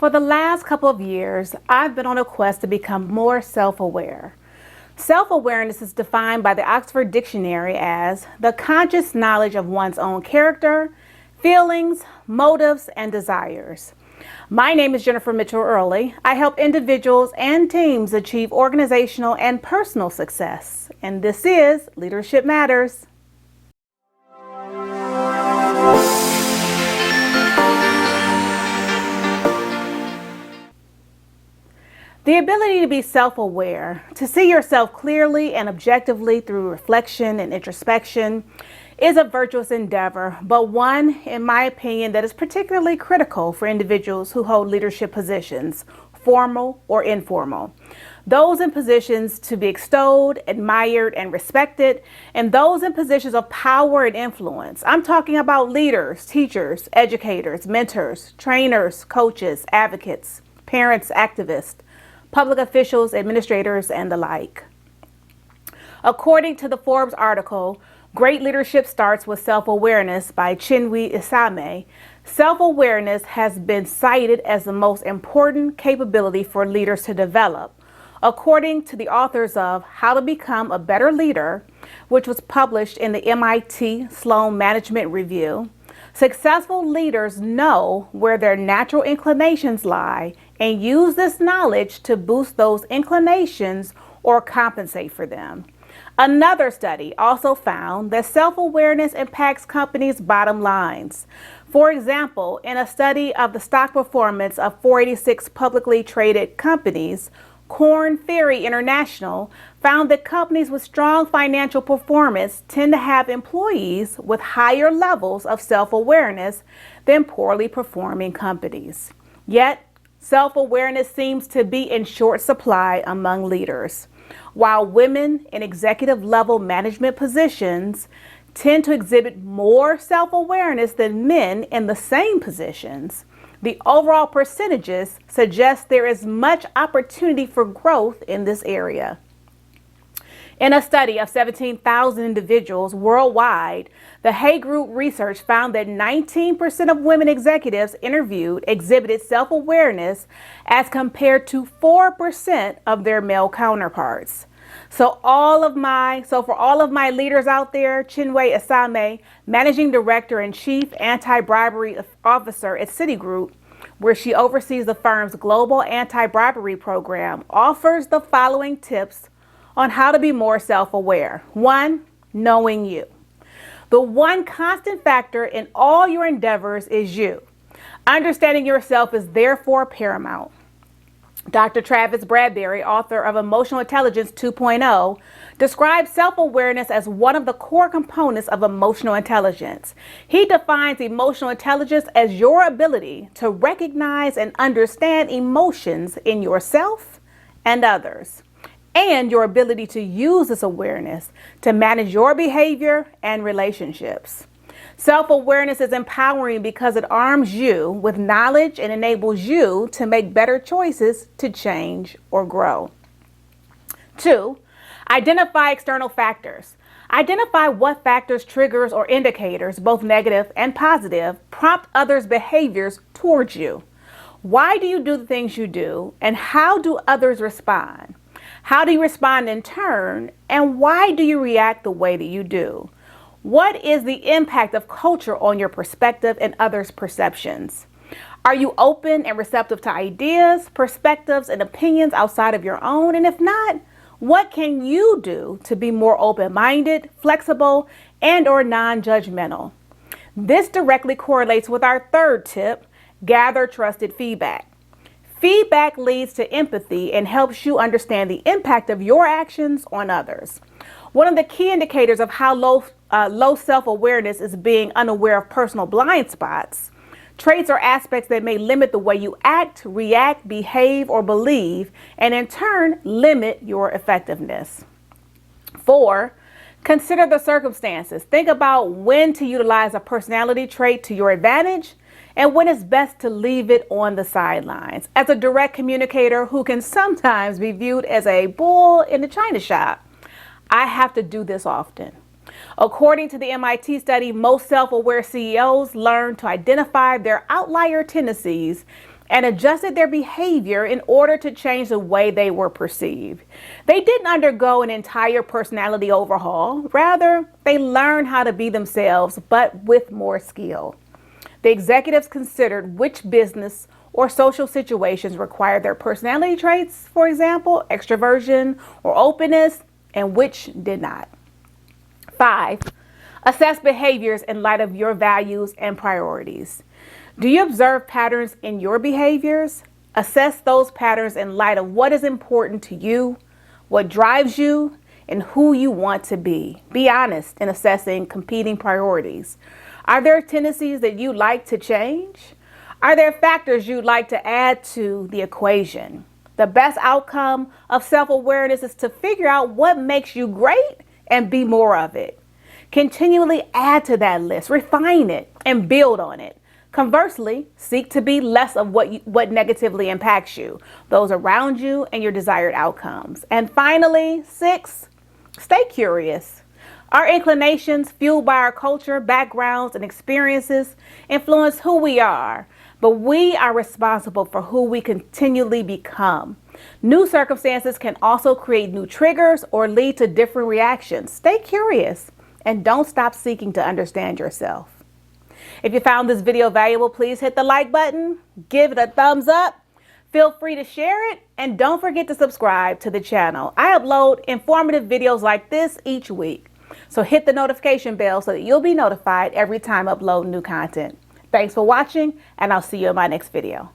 For the last couple of years, I've been on a quest to become more self-aware. Self-awareness is defined by the Oxford Dictionary as the conscious knowledge of one's own character, feelings, motives, and desires. My name is JMEarley. I help individuals and teams achieve organizational and personal success. And this is Leadership Matters. The ability to be self-aware, to see yourself clearly and objectively through reflection and introspection, is a virtuous endeavor, but one, in my opinion, that is particularly critical for individuals who hold leadership positions, formal or informal. Those in positions to be extolled, admired, and respected, and those in positions of power and influence. I'm talking about leaders, teachers, educators, mentors, trainers, coaches, advocates, parents, activists, public officials, administrators, and the like. According to the Forbes article, Great Leadership Starts with Self-Awareness by Chinwe Isame, self-awareness has been cited as the most important capability for leaders to develop. According to the authors of How to Become a Better Leader, which was published in the MIT Sloan Management Review, successful leaders know where their natural inclinations lie and use this knowledge to boost those inclinations or compensate for them. Another study also found that self-awareness impacts companies' bottom lines. For example, in a study of the stock performance of 486 publicly traded companies, Korn Ferry International found that companies with strong financial performance tend to have employees with higher levels of self-awareness than poorly performing companies. Yet, self-awareness seems to be in short supply among leaders. While women in executive level management positions tend to exhibit more self-awareness than men in the same positions, the overall percentages suggest there is much opportunity for growth in this area. In a study of 17,000 individuals worldwide, the Hay Group research found that 19% of women executives interviewed exhibited self-awareness as compared to 4% of their male counterparts. So for all of my leaders out there, Chinwe Isame, Managing Director and Chief Anti-Bribery Officer at Citigroup, where she oversees the firm's global anti-bribery program, offers the following tips on how to be more self-aware. 1, knowing you. The one constant factor in all your endeavors is you. Understanding yourself is therefore paramount. Dr. Travis Bradberry, author of Emotional Intelligence 2.0, describes self-awareness as one of the core components of emotional intelligence. He defines emotional intelligence as your ability to recognize and understand emotions in yourself and others, and your ability to use this awareness to manage your behavior and relationships. Self-awareness is empowering because it arms you with knowledge and enables you to make better choices to change or grow. 2, identify external factors. Identify what factors, triggers, or indicators, both negative and positive, prompt others' behaviors towards you. Why do you do the things you do, and how do others respond? How do you respond in turn, and why do you react the way that you do? What is the impact of culture on your perspective and others' perceptions? Are you open and receptive to ideas, perspectives, and opinions outside of your own? And if not, what can you do to be more open-minded, flexible, and/or non-judgmental? This directly correlates with our third tip, gather trusted feedback. Feedback leads to empathy and helps you understand the impact of your actions on others. One of the key indicators of how low self-awareness is being unaware of personal blind spots, traits or aspects that may limit the way you act, react, behave, or believe, and in turn limit your effectiveness. 4, consider the circumstances. Think about when to utilize a personality trait to your advantage and when it's best to leave it on the sidelines. As a direct communicator who can sometimes be viewed as a bull in the china shop, I have to do this often. According to the MIT study, most self-aware CEOs learn to identify their outlier tendencies and adjusted their behavior in order to change the way they were perceived. They didn't undergo an entire personality overhaul. Rather, they learned how to be themselves, but with more skill. The executives considered which business or social situations required their personality traits, for example, extroversion or openness, and which did not. 5. Assess behaviors in light of your values and priorities. Do you observe patterns in your behaviors? Assess those patterns in light of what is important to you, what drives you, and who you want to be. Be honest in assessing competing priorities. Are there tendencies that you'd like to change? Are there factors you'd like to add to the equation? The best outcome of self-awareness is to figure out what makes you great and be more of it. Continually add to that list, refine it, and build on it. Conversely, seek to be less of what negatively impacts you, those around you, and your desired outcomes. And finally, 6, stay curious. Our inclinations, fueled by our culture, backgrounds, and experiences, influence who we are, but we are responsible for who we continually become. New circumstances can also create new triggers or lead to different reactions. Stay curious and don't stop seeking to understand yourself. If you found this video valuable, please hit the like button, give it a thumbs up, feel free to share it, and don't forget to subscribe to the channel. I upload informative videos like this each week, so hit the notification bell so that you'll be notified every time I upload new content. Thanks for watching, and I'll see you in my next video.